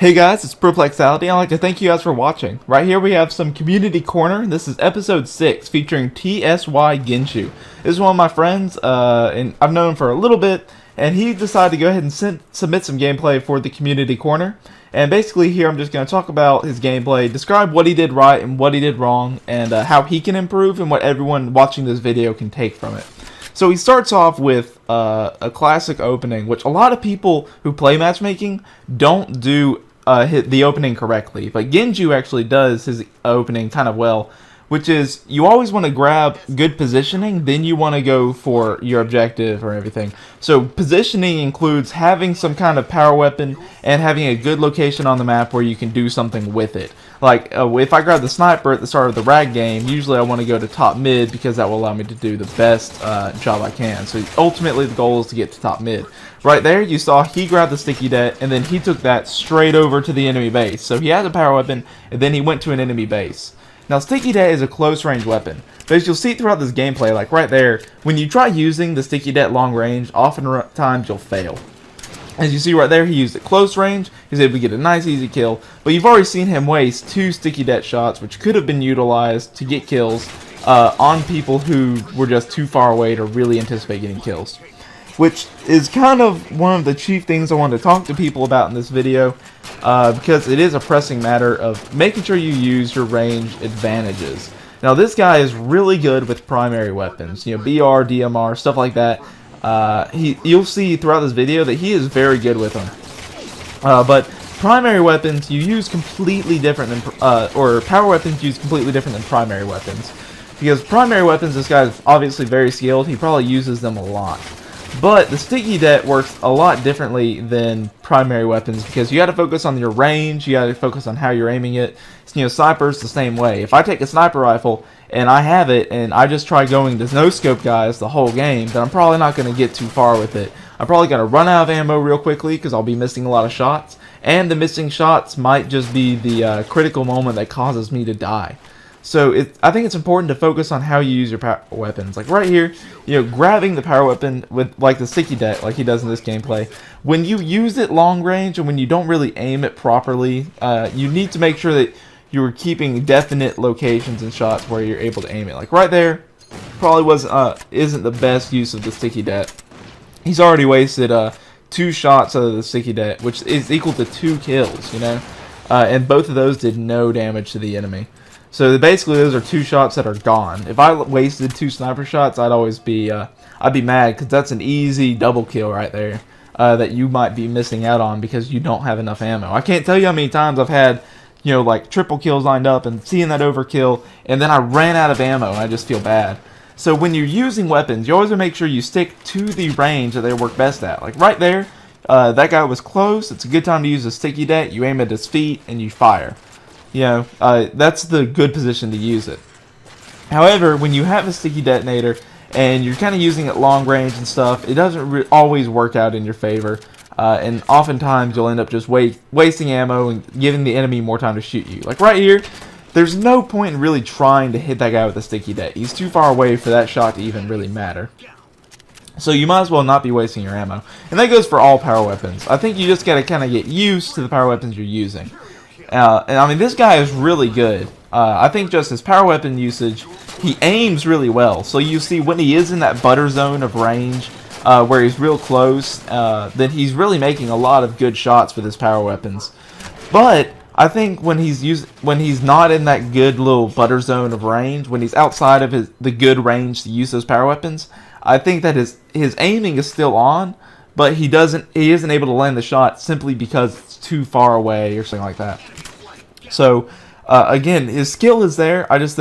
Hey guys, it's Perplexality. I'd like to thank you guys for watching. Right here we have some Community Corner. This is episode 6 featuring TSY Ginjew. This is one of my friends, and I've known him for a little bit, and he decided to go ahead and submit some gameplay for the Community Corner. And basically here I'm just going to talk about his gameplay, describe what he did right and what he did wrong, and how he can improve and what everyone watching this video can take from it. So he starts off with a classic opening, which a lot of people who play matchmaking don't do hit the opening correctly, but Ginjew actually does his opening kind of well, which is you always want to grab good positioning, then you want to go for your objective or everything. So positioning includes having some kind of power weapon and having a good location on the map where you can do something with it. Like if I grab the sniper at the start of the rag game, usually I want to go to top mid because that will allow me to do the best job I can. So ultimately the goal is to get to top mid. Right there you saw he grabbed the sticky det and then he took that straight over to the enemy base. So he has a power weapon and then he went to an enemy base. Now sticky det is a close range weapon, but as you'll see throughout this gameplay, like right there, when you try using the sticky det long range, oftentimes you'll fail. As you see right there, he used it close range, he was able to get a nice easy kill, but you've already seen him waste 2 sticky det shots, which could have been utilized to get kills on people who were just too far away to really anticipate getting kills. Which is kind of one of the chief things I wanted to talk to people about in this video, because it is a pressing matter of making sure you use your range advantages. Now this guy is really good with primary weapons, you know, BR, DMR, stuff like that. You'll see throughout this video that he is very good with them. But primary weapons you use completely different than, or power weapons use completely different than primary weapons. Because primary weapons, this guy is obviously very skilled, he probably uses them a lot. But the sticky det works a lot differently than primary weapons because you got to focus on your range, you got to focus on how you're aiming it. You know, snipers the same way. If I take a sniper rifle and I have it and I just try going to no scope guys the whole game, then I'm probably not going to get too far with it. I'm probably going to run out of ammo real quickly because I'll be missing a lot of shots, and the missing shots might just be the critical moment that causes me to die. So I think it's important to focus on how you use your power weapons. Like right here, you know, grabbing the power weapon with like the sticky det, like he does in this gameplay. When you use it long range and when you don't really aim it properly, you need to make sure that you're keeping definite locations and shots where you're able to aim it. Like right there, probably isn't the best use of the sticky det. He's already wasted 2 shots out of the sticky det, which is equal to 2 kills, you know, and both of those did no damage to the enemy. So basically, those are 2 shots that are gone. If I wasted 2 sniper shots, I'd always be, I'd be mad because that's an easy double kill right there that you might be missing out on because you don't have enough ammo. I can't tell you how many times I've had, you know, like triple kills lined up and seeing that overkill, and then I ran out of ammo and I just feel bad. So when you're using weapons, you always want to make sure you stick to the range that they work best at. Like right there, that guy was close. It's a good time to use a sticky det. You aim at his feet and you fire. You know, that's the good position to use it. However, when you have a sticky detonator and you're kind of using it long range and stuff, it doesn't always work out in your favor. And oftentimes you'll end up just wasting ammo and giving the enemy more time to shoot you. Like right here, there's no point in really trying to hit that guy with a sticky det. He's too far away for that shot to even really matter. So you might as well not be wasting your ammo. And that goes for all power weapons. I think you just got to kind of get used to the power weapons you're using. And I mean, this guy is really good. I think just his power weapon usage, he aims really well. So you see when he is in that butter zone of range, where he's real close, then he's really making a lot of good shots with his power weapons. But I think when he's not in that good little butter zone of range, when he's outside of the good range to use those power weapons, I think that his aiming is still on, but he isn't able to land the shot simply because it's too far away or something like that. So again, his skill is there. I just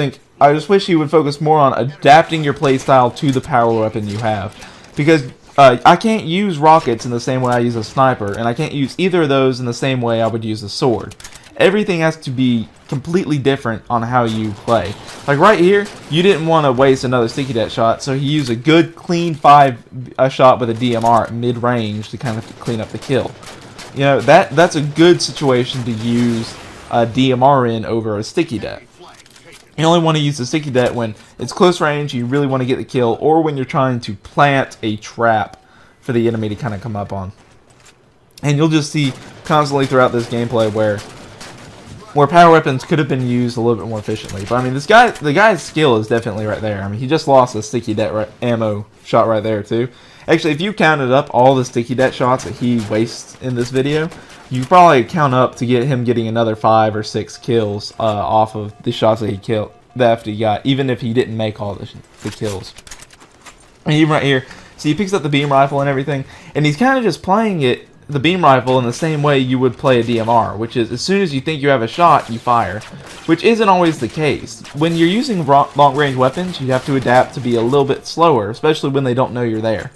wish he would focus more on adapting your playstyle to the power weapon you have, because I can't use rockets in the same way I use a sniper, and I can't use either of those in the same way I would use a sword. Everything has to be completely different on how you play. Like right here, you didn't want to waste another sticky det shot, so he used a good clean 5 shot with a DMR at mid-range to kind of clean up the kill. You know, that's a good situation to use a DMR in over a sticky det. You only want to use the sticky det when it's close range, you really want to get the kill, or when you're trying to plant a trap for the enemy to kind of come up on. And you'll just see constantly throughout this gameplay where power weapons could have been used a little bit more efficiently. But I mean, the guy's skill is definitely right there. I mean, he just lost a sticky det ammo shot right there too. Actually, if you counted up all the sticky det shots that he wastes in this video, you probably count up to get him getting another 5 or 6 kills off of the shots that he killed after he got, even if he didn't make all the kills. And even right here, so he picks up the beam rifle and everything, and he's kind of just playing the beam rifle in the same way you would play a DMR, which is as soon as you think you have a shot, you fire, which isn't always the case. When you're using long-range weapons, you have to adapt to be a little bit slower, especially when they don't know you're there.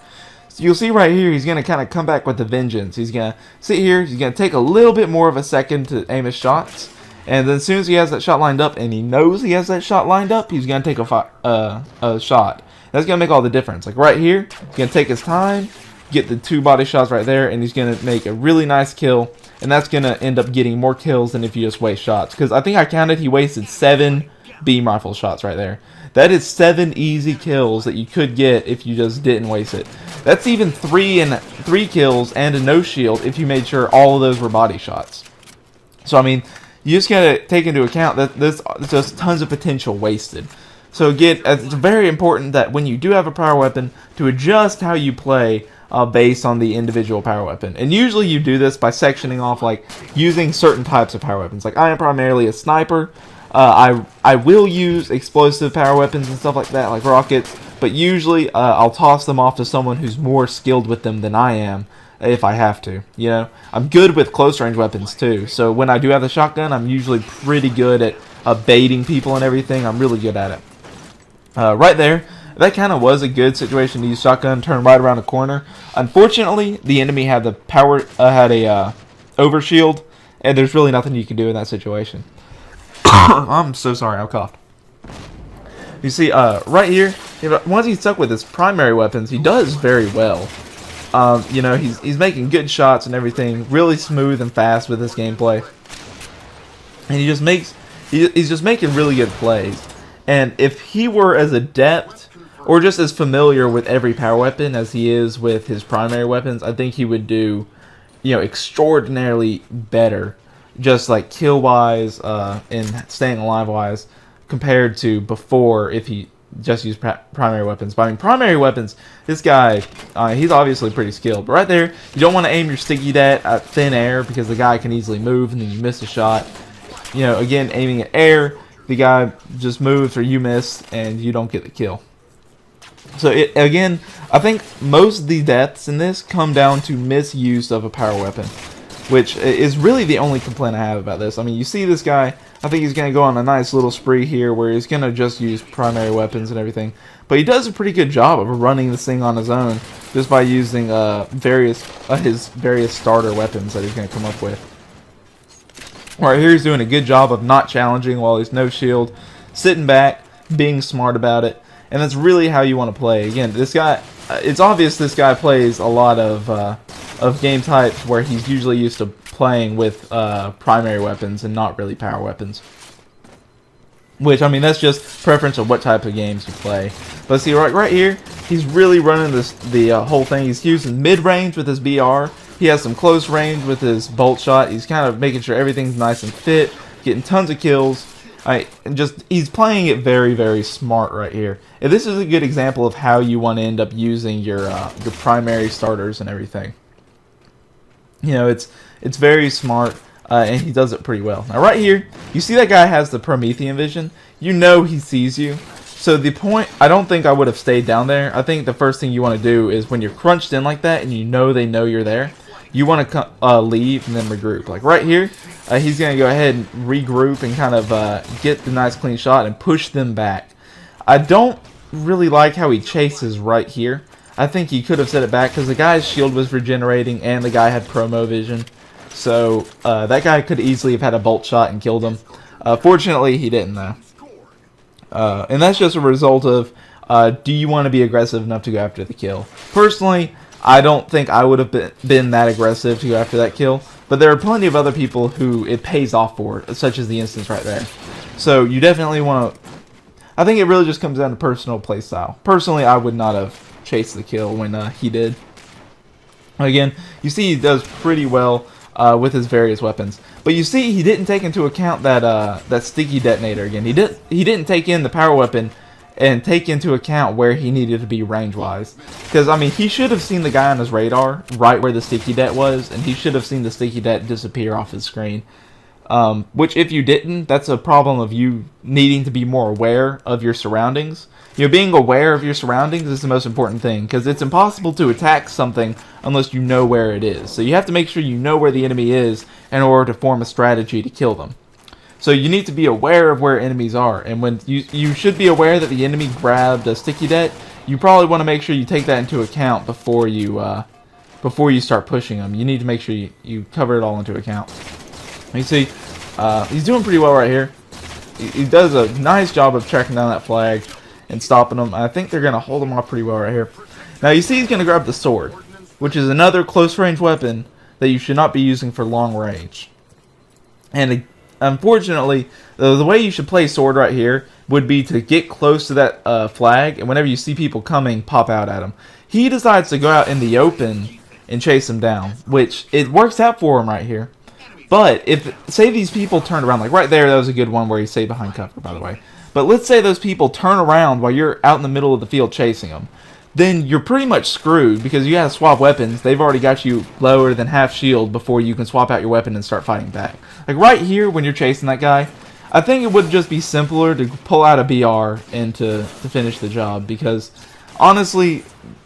So you'll see right here, he's going to kind of come back with a vengeance. He's going to sit here, he's going to take a little bit more of a second to aim his shots, and then as soon as he has that shot lined up, and he knows he has that shot lined up, he's going to take a shot. That's going to make all the difference. Like right here, he's going to take his time, get the 2 body shots right there, and he's going to make a really nice kill, and that's going to end up getting more kills than if you just waste shots. Because I think I counted he wasted 7 beam rifle shots right there. That is 7 easy kills that you could get if you just didn't waste it. That's even 3 kills and a no shield if you made sure all of those were body shots. So I mean, you just gotta take into account that there's just tons of potential wasted. So again, it's very important that when you do have a power weapon, to adjust how you play based on the individual power weapon. And usually you do this by sectioning off, like using certain types of power weapons. Like I am primarily a sniper. I will use explosive power weapons and stuff like that, like rockets, but usually I'll toss them off to someone who's more skilled with them than I am, if I have to. You know, I'm good with close range weapons too, so when I do have the shotgun, I'm usually pretty good at baiting people and everything. I'm really good at it. Right there, that kind of was a good situation to use shotgun, turn right around the corner. Unfortunately, the enemy had the power, had a overshield, and there's really nothing you can do in that situation. I'm so sorry, I coughed. You see, right here, once he's stuck with his primary weapons, he does very well. You know, he's making good shots and everything, really smooth and fast with his gameplay, and he's just making really good plays. And if he were as adept or just as familiar with every power weapon as he is with his primary weapons, I think he would do, you know, extraordinarily better, just like kill wise and staying alive wise, compared to before if he just used primary weapons. But I mean, primary weapons, this guy, he's obviously pretty skilled. But right there, you don't want to aim your sticky dat at thin air because the guy can easily move and then you miss a shot. You know, again, aiming at air, the guy just moves or you miss and you don't get the kill. So again, I think most of the deaths in this come down to misuse of a power weapon, which is really the only complaint I have about this. I mean, you see this guy, I think he's going to go on a nice little spree here where he's going to just use primary weapons and everything. But he does a pretty good job of running this thing on his own just by using his various starter weapons that he's going to come up with. Right here he's doing a good job of not challenging while he's no shield, sitting back, being smart about it. And that's really how you want to play. Again, this guy, it's obvious this guy plays a lot of game types where he's usually used to playing with primary weapons and not really power weapons. Which, I mean, that's just preference of what type of games you play. But see, right here, he's really running the whole thing. He's using mid-range with his BR. He has some close range with his bolt shot. He's kind of making sure everything's nice and fit, getting tons of kills. He's playing it very, very smart right here. And this is a good example of how you want to end up using your primary starters and everything. You know, it's very smart, and he does it pretty well. Now right here, you see that guy has the Promethean vision. You know he sees you. So the point, I don't think I would have stayed down there. I think the first thing you want to do is when you're crunched in like that and you know they know you're there, you want to leave and then regroup. Like right here, he's going to go ahead and regroup and kind of get the nice clean shot and push them back. I don't really like how he chases right here. I think he could have set it back because the guy's shield was regenerating and the guy had promo vision. So that guy could easily have had a bolt shot and killed him. Fortunately, he didn't though. And that's just a result of do you want to be aggressive enough to go after the kill? Personally, I don't think I would have been that aggressive to go after that kill. But there are plenty of other people who it pays off for, such as the instance right there. So you definitely want to... I think it really just comes down to personal playstyle. Personally, I would not have chased the kill when he did. Again, you see he does pretty well with his various weapons. But you see, he didn't take into account that that sticky detonator again. He didn't take in the power weapon and take into account where he needed to be range-wise. Because, I mean, he should have seen the guy on his radar right where the sticky det was, and he should have seen the sticky det disappear off his screen. Which, if you didn't, that's a problem of you needing to be more aware of your surroundings. You know, being aware of your surroundings is the most important thing, because it's impossible to attack something unless you know where it is. So you have to make sure you know where the enemy is in order to form a strategy to kill them. So you need to be aware of where enemies are, and when you should be aware that the enemy grabbed a sticky det, you probably want to make sure you take that into account before you start pushing them. You need to make sure you cover it all into account. You see, he's doing pretty well right here. He does a nice job of tracking down that flag and stopping them. I think they're going to hold him off pretty well right here. Now you see he's going to grab the sword, which is another close range weapon that you should not be using for long range. And unfortunately, the way you should play sword right here would be to get close to that flag, and whenever you see people coming, pop out at them. He decides to go out in the open and chase them down, which it works out for him right here. But if, say these people turned around, like right there, that was a good one where he stayed behind cover, by the way. But let's say those people turn around while you're out in the middle of the field chasing them. Then you're pretty much screwed because you have to swap weapons. They've already got you lower than half shield before you can swap out your weapon and start fighting back. Like right here when you're chasing that guy, I think it would just be simpler to pull out a BR and to finish the job, because honestly,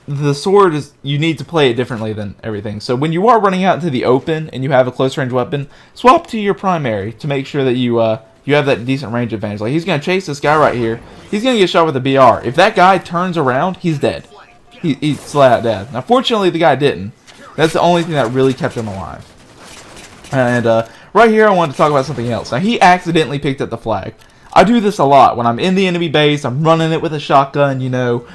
the sword is, you need to play it differently than everything. So when you are running out into the open and you have a close range weapon, swap to your primary to make sure that you have that decent range advantage. Like he's going to chase this guy right here. He's going to get shot with a BR. If that guy turns around, he's dead. He's flat out dead. Now fortunately the guy didn't. That's the only thing that really kept him alive. And right here I wanted to talk about something else. Now he accidentally picked up the flag. I do this a lot. When I'm in the enemy base, I'm running it with a shotgun, you know.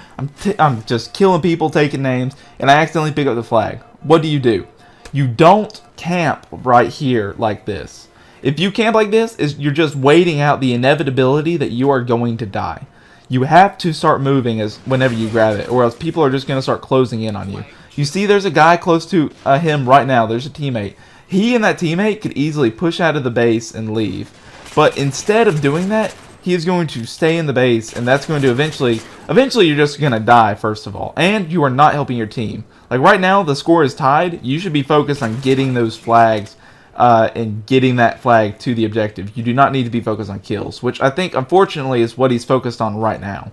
I'm just killing people, taking names, and I accidentally pick up the flag. What do? You don't camp right here like this. If you camp like this, you're just waiting out the inevitability that you are going to die. You have to start moving whenever you grab it, or else people are just going to start closing in on you. You see there's a guy close to him right now. There's a teammate. He and that teammate could easily push out of the base and leave. But instead of doing that, he is going to stay in the base, and that's going to eventually you're just going to die, first of all. And you are not helping your team. Like right now, the score is tied. You should be focused on getting those flags and getting that flag to the objective. You do not need to be focused on kills, which I think, unfortunately, is what he's focused on right now.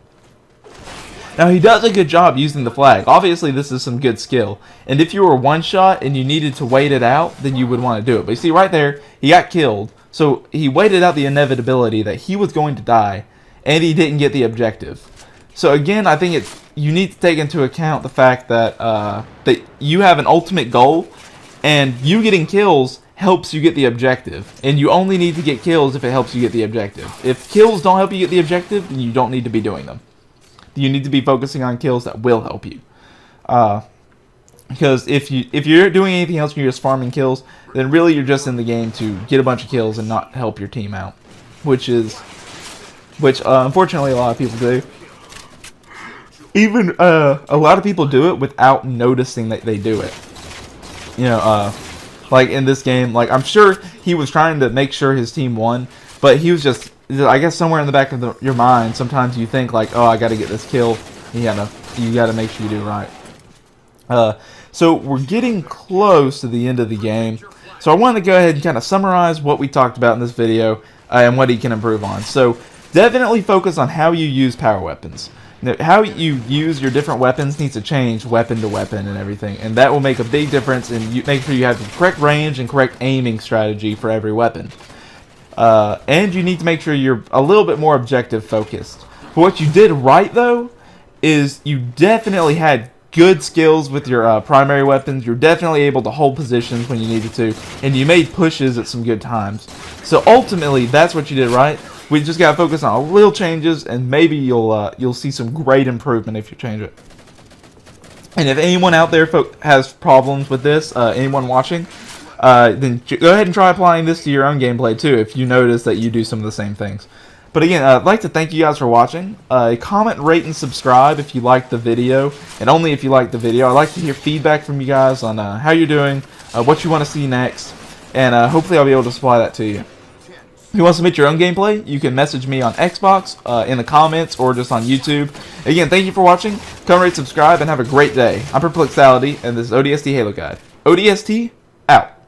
Now, he does a good job using the flag. Obviously, this is some good skill. And if you were one shot and you needed to wait it out, then you would want to do it. But you see right there, he got killed. So he waited out the inevitability that he was going to die, and he didn't get the objective. So again, I think you need to take into account the fact that that you have an ultimate goal, and you getting kills helps you get the objective. And you only need to get kills if it helps you get the objective. If kills don't help you get the objective, then you don't need to be doing them. You need to be focusing on kills that will help you. Because if you're doing anything else and you're just farming kills, then really you're just in the game to get a bunch of kills and not help your team out, which unfortunately a lot of people do. Even a lot of people do it without noticing that they do it. You know, like in this game, like I'm sure he was trying to make sure his team won, but he was just, I guess somewhere in the back of your mind, sometimes you think like, oh, I got to get this kill. You gotta make sure you do it right. So we're getting close to the end of the game. So I want to go ahead and kind of summarize what we talked about in this video and what he can improve on. So definitely focus on how you use power weapons. Now, how you use your different weapons needs to change weapon to weapon and everything, and that will make a big difference in make sure you have the correct range and correct aiming strategy for every weapon. And you need to make sure you're a little bit more objective focused. But what you did right though is you definitely had good skills with your primary weapons. You're definitely able to hold positions when you needed to, and you made pushes at some good times. So ultimately, that's what you did right. We just gotta focus on a little changes, and maybe you'll see some great improvement if you change it. And if anyone out there has problems with this, anyone watching, then go ahead and try applying this to your own gameplay too, if you notice that you do some of the same things. But again, I'd like to thank you guys for watching. Comment, rate, and subscribe if you liked the video, and only if you liked the video. I'd like to hear feedback from you guys on how you're doing, what you want to see next. and hopefully I'll be able to supply that to you. If you want to submit your own gameplay, you can message me on Xbox, in the comments, or just on YouTube. Again, thank you for watching. Come rate, subscribe, and have a great day. I'm Perplexality, and this is ODST Halo Guide. ODST, out.